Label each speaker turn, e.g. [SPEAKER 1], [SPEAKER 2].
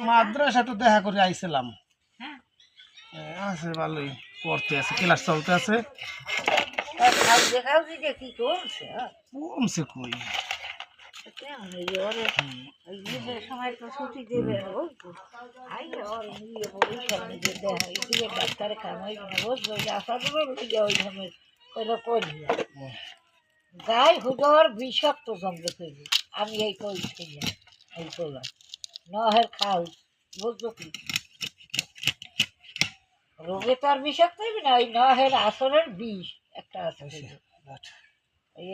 [SPEAKER 1] মাদ্রাসা তো দেখা করে আইছিলাম, আছে ভালোই, পড়তে আছে, ক্লাস চলতে আছে। কমছে কই,
[SPEAKER 2] সময় তো ছুটি দেবে ডাক্তারে কামাই বুঝলো আশা দেবে ওই যাই হুজর বিষাক্ত জমবে তৈরি আমি এই কই এই করলাম নহের খাও বুঝলো কি রোগে তো আর বিষাক্ত হইবে না, ওই নহের আসরের বিষ একটা আছে। এই